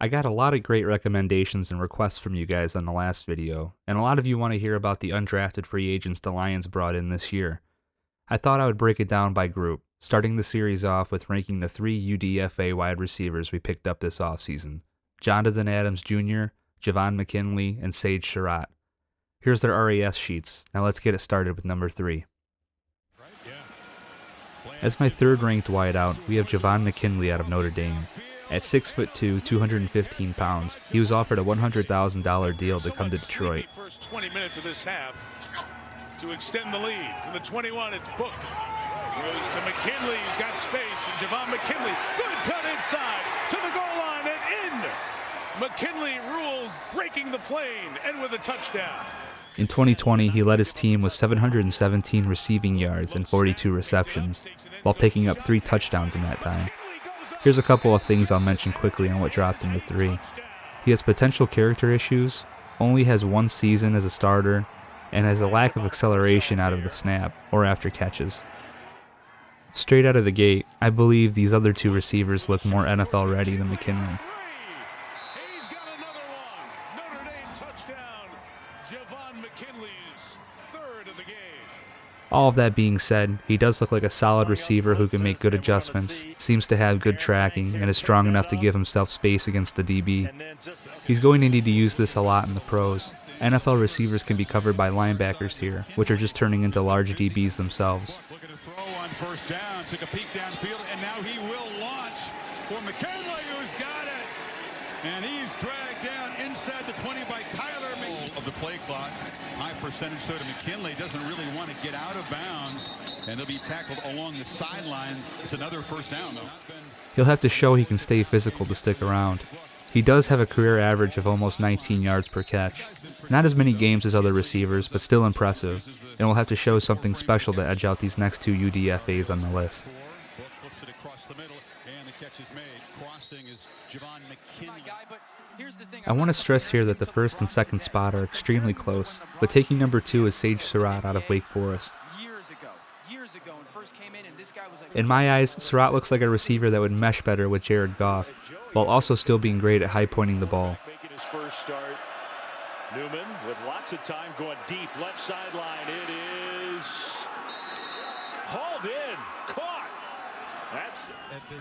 I got a lot of great recommendations and requests from you guys on the last video, and a lot of you want to hear about the undrafted free agents the Lions brought in this year. I thought I would break it down by group, starting the series off with ranking the 3 UDFA wide receivers we picked up this offseason: Jonathan Adams Jr., Javon McKinley, and Sage Surratt. Here's their RAS sheets. Now let's get it started with number 3. As my third ranked wideout, we have Javon McKinley out of Notre Dame. At 6'2", 215 pounds, he was offered a $100,000 deal to come to Detroit. First 20 minutes of this half to extend the lead. To the 21, it's booked. Goes to McKinley, he's got space, and Javon McKinley, good cut inside, to the goal line and in. McKinley ruled breaking the plane, and with a touchdown. In 2020, he led his team with 717 receiving yards and 42 receptions, while picking up 3 touchdowns in that time. Here's a couple of things I'll mention quickly on what dropped him to 3. He has potential character issues, only has 1 season as a starter, and has a lack of acceleration out of the snap or after catches. Straight out of the gate, I believe these other 2 receivers look more NFL ready than McKinley. He's got another one. Notre Dame touchdown. Javon McKinley's 3rd of the game. All of that being said, he does look like a solid receiver who can make good adjustments, seems to have good tracking, and is strong enough to give himself space against the DB. He's going to need to use this a lot in the pros. NFL receivers can be covered by linebackers here, which are just turning into large DBs themselves. Looking to throw on first down, took a peek downfield, and now he will launch for McKinley, who's got it. And he's dragged down inside the 20 by Kyler McKinley. Of the play clock, high percentage so to McKinley, doesn't really want to get out of bounds, and he'll be tackled along the sideline. It's another first down, though. He'll have to show he can stay physical to stick around. He does have a career average of almost 19 yards per catch. Not as many games as other receivers, but still impressive, and will have to show something special to edge out these next 2 UDFAs on the list. I want to stress here that the first and second spot are extremely close, but taking number 2 is Sage Surratt out of Wake Forest. In my eyes, Surratt looks like a receiver that would mesh better with Jared Goff, while also still being great at high-pointing the ball. His first start. Newman with lots of time going deep, left sideline. It is hauled in, caught.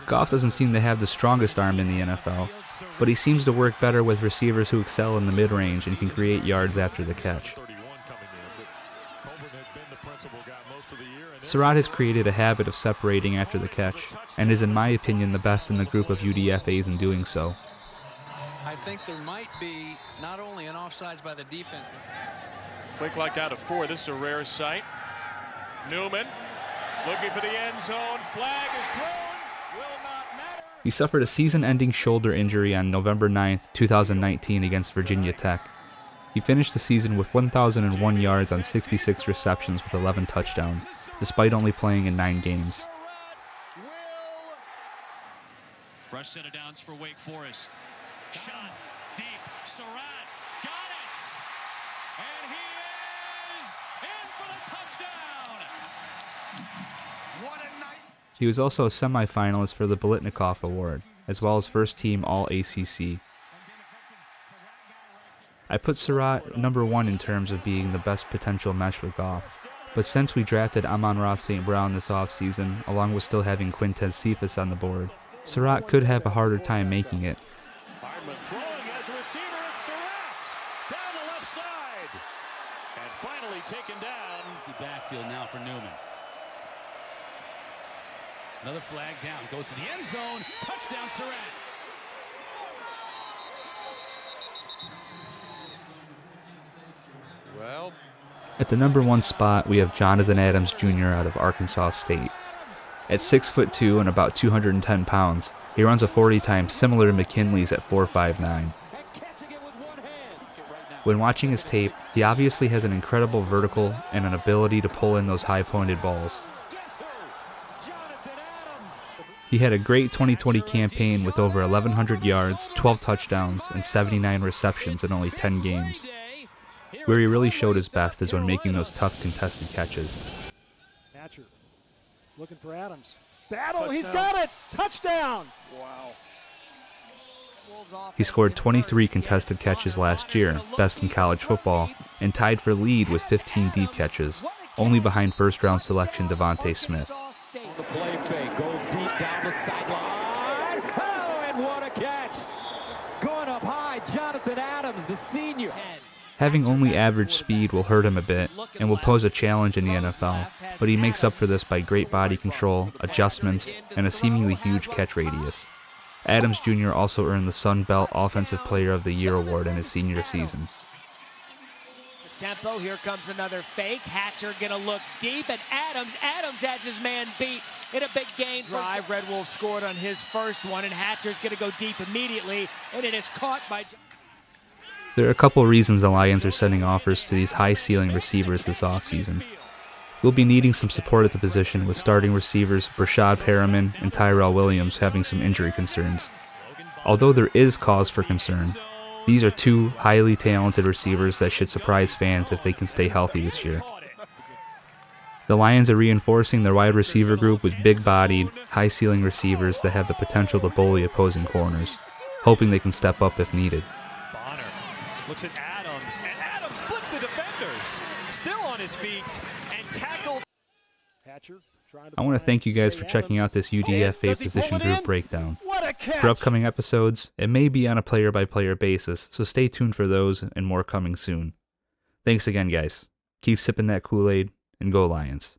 Goff doesn't seem to have the strongest arm in the NFL, but he seems to work better with receivers who excel in the mid-range and can create yards after the catch. Surratt has created a habit of separating after the catch, and is in my opinion the best in the group of UDFAs in doing so. I think there might be not only an offsides by the defense. Quick like out of 4. This is a rare sight. Newman looking for the end zone. Flag is thrown. Will not matter. He suffered a season-ending shoulder injury on November 9th, 2019 against Virginia Tech. He finished the season with 1,001 yards on 66 receptions with 11 touchdowns, despite only playing in 9 games. Fresh set of downs for Wake Forest. Shot deep. Surratt got it. And he is in for the touchdown. What a night. He was also a semifinalist for the Biletnikoff Award, as well as first-team All-ACC. I put Surratt number 1 in terms of being the best potential mesh with Goff, but since we drafted Amon-Ra St. Brown this offseason, along with still having Quintez Cephas on the board, Surratt could have a harder time making it. Hardman throwing as a receiver. It's Surratt down the left side. And finally taken down. The backfield now for Newman. Another flag down. Goes to the end zone. Touchdown, Surratt. Well, At the number 1 spot, we have Jonathan Adams Jr. out of Arkansas State. At 6'2" and about 210 pounds, he runs a 40 time similar to McKinley's at 4.59. When watching his tape, he obviously has an incredible vertical and an ability to pull in those high-pointed balls. He had a great 2020 campaign with over 1,100 yards, 12 touchdowns, and 79 receptions in only 10 games. Where he really showed his best is when making those tough contested catches. Hatcher looking for Adams. Battle, he's got it! Touchdown! Wow. He scored 23 contested catches last year, best in college football, and tied for lead with 15 deep catches, only behind first-round selection Devontae Smith. The play fake goes deep down the sideline. Oh, and what a catch! Going up high, Jonathan Adams, the senior. Having only average speed will hurt him a bit and will pose a challenge in the NFL, but he makes up for this by great body control, adjustments, and a seemingly huge catch radius. Adams Jr. also earned the Sun Belt Offensive Player of the Year award in his senior season. Tempo, here comes another fake. Hatcher gonna look deep, and Adams has his man beat in a big game drive. Red Wolf scored on his first one, and Hatcher's gonna go deep immediately, and it is caught by... There are a couple reasons the Lions are sending offers to these high-ceiling receivers this offseason. We'll be needing some support at the position with starting receivers Brashad Perriman and Tyrell Williams having some injury concerns. Although there is cause for concern, these are two highly talented receivers that should surprise fans if they can stay healthy this year. The Lions are reinforcing their wide receiver group with big-bodied, high-ceiling receivers that have the potential to bully opposing corners, hoping they can step up if needed. Bonner looks at Adams, and Adams splits the defenders. Still on his feet, and tackled. I want to thank you guys for checking out this UDFA position group breakdown. For upcoming episodes, it may be on a player-by-player basis, so stay tuned for those and more coming soon. Thanks again, guys. Keep sipping that Kool-Aid, and go Lions.